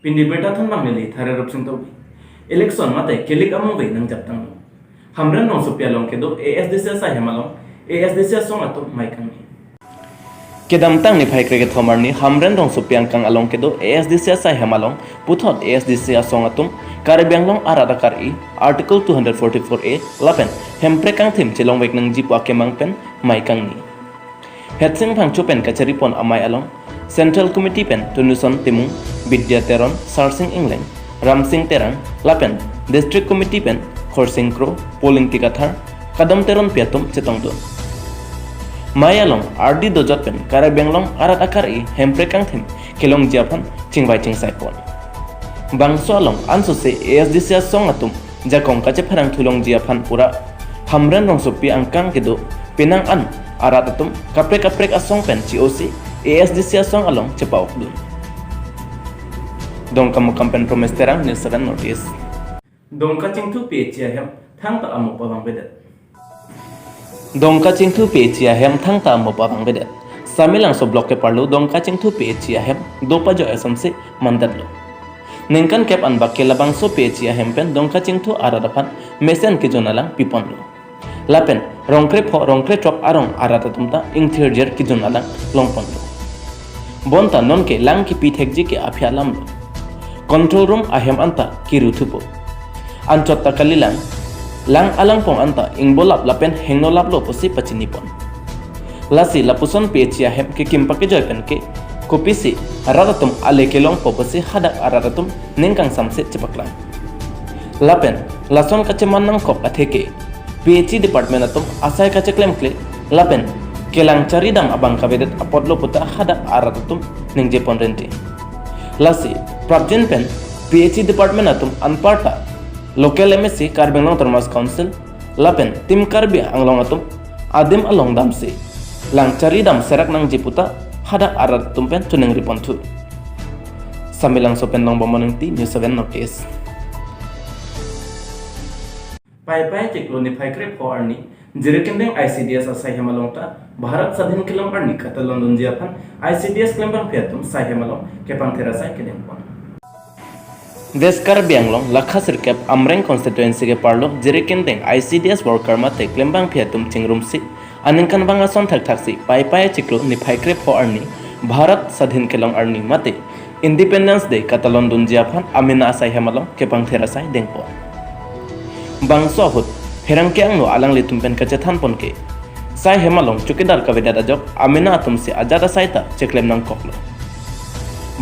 Pindi beta thon bang nili thare rup sing tobi. Election mate kelik among bai nang jap tang. Hamran nong sopia long kedo ASDC sa hemalong ASDC song ato mai kang ni. Kedam tang ni phai krege thomar ni hamran rong sopiang kang along kedo ASDC sa hemalong puthot ASDC song atum Karabianglong arada kari Article 244A lapen hempre kang thim chilong wek nang jipu akemang pen mai kang ni. Hetsing phang chupen kachari pon amai along Central Committee pen tunuson timung Bidya Teron Sarsing England Ramsing Terang lapen District Committee pen Khorsing Kro Polling Tikathar Kadam Teron piatum chetong do. Mai along RD dojot pen Karabianglong arada kari hempre kang thim kilong jiapan chingbai chingsai pon. Bangso along anso se ASDC song atum jakong kache pharang thulong jia phan pura hamran rong sopi angkang kedo penang an arat atum kaprek asong pen COC ASDC song along chepau dun dongka mukam pen promise terang ni seran notice dongka chingthu pe chia hem thang ta amu pawang bedet dongka chingthu pe chia hem thang ta amu pawang bedet samilang so block ke parlu dongka chingthu pe chia hem dopa jo asam se mandat lo Nengkan kep an bakke labang so pechia hempen dongka chingthu aradapan mesen ke jonalang pipon lo. Lapen rongkre trop arong arata tumta ing third year ki jonalang longpon lo. Bonta non ke lang ki pithekji ke afya lam lo. Control room ahem anta ki ruthupo. Anchotta kalilang lang alang pong anta ing bolap lapen hengno lap lo posi pachinipon. Lasi lapuson pechia hem ke kimpake joypen ke kopisi aradatum alekelong popasi hadak aradatum nengkang samse cepaklang. Lapen lason kaceman nang kop atheke PhD department atum asai kace claim kle lapen kelang caridang abang kabedet apodlo puta hadak aradatum neng jepon renti. Lasi prabjen pen PhD department atum anparta local MSc Karabianglong Autonomous Council lapen tim Karbia anglong atum adim along damse lang caridam serak nang jeputa hadak arat tumpen tuneng ripon tu. Samilang sopen nong bomoneng ti News 7 notice. Pai ciklo ni pai krep ho arni jirekendeng ICDS asai hemalong ta Bharat Sadhin kilam arni kata London jiapan ICDS kelembang piatum sai hemalong kepang terasai kedeng pon. Des Karabianglong lakha sirkep amreng constituency ke parlo jirekendeng ICDS worker mate kelembang piatum chingrum si Anengkan banga son thak si pai ciklo ni pai krep ho arni Bharat Sadhin kelong arni mate Independence Day kata London jiapan amina asai hemalong kepang terasai dengpo. Bangso hut herang ke angno alang litumpen kacethan pon ke sai hemalong chukidar kavedat ajok amina atum se ajada saita cheklem nang koklo.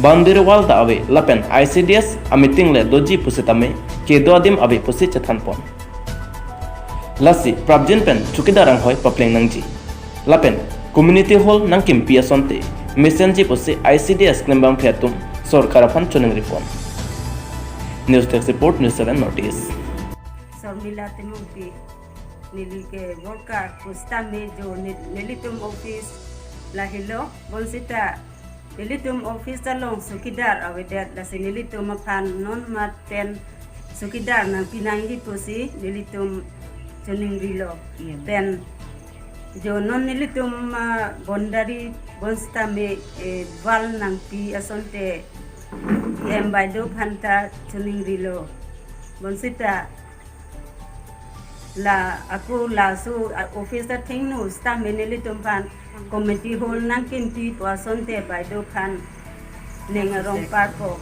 Bandir wal da ave lapen ICDS amiting le doji pusitame ke do adim ave pusi chethan pon. Lasi prabjen pen chukidarang hoy papleng nangji lapen community hall nang kimpia sonte mesenji posi ICDS klembang phetum sorkar aphan chuneng ripon. News Desk report News 7 notice. Sormila temuti nili ke worker kustame jo nilitum office lahilo bonsita nilitum office talong sukidar awedat lasi nilitum aphan non maten sukidar nang pinangi posi nilitum Chuning rilo pen jo non nilitum bondari bonstame wal nang pi asonte embaido phanta chuning rilo bonsita la aku la su officer thing no sta nilitum phan committee hall nang kin pi to asonte baido phan nengarong parko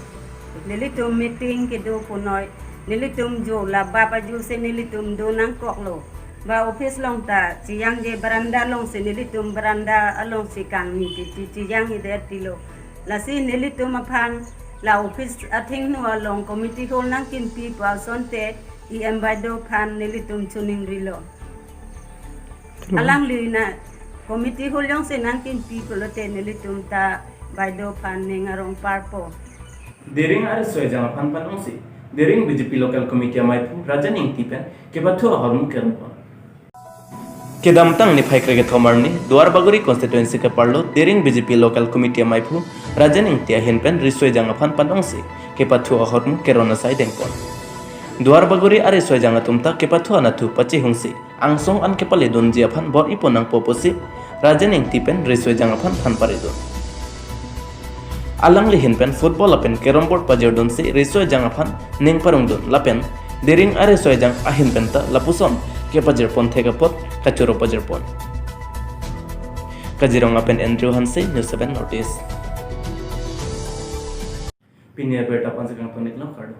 nilitum meeting ke do punoi nilitum jo la baba ju se nilitum do nang koklo ba office long ta chiyang je baranda long se nilitum baranda along se kang ni ti chiyang ide tilo la si nilitum aphan la office athing no along committee hall nang kin pi pa sonte I embaido phan nilitum chuning rilo alang lina committee hall long se nang kin pi kolote nilitum ta baido phan nengarong parpo Dering are soja phan panong si Dering BJP local committee maipu rajan ing tipen ke bathu ahormu kerpon. Kedamtang ni phai krege thomar ni Duarbaguri constituency ke parlo Dering BJP local committee maipu rajan ing tia henpen risoi jangaphan panongsi ke pathu ahormu kerona sai dengpon. Duarbaguri are soi janga tumta ke pathu anathu pachi hungsi angsong an ke pale don jiaphan bor iponang poposi rajan ing tipen risoi jangaphan phan paredon. alang li hin pen football apen carom board pajir dun si risoi jang aphan ning parung dun lapen dering are soi jang ahin pen ta lapuson ke pajir pon thega pot kachuro pajir pon kajirong apen Andrew Hanse News 7 Notice pinia berta pan sekang tonik lo kardo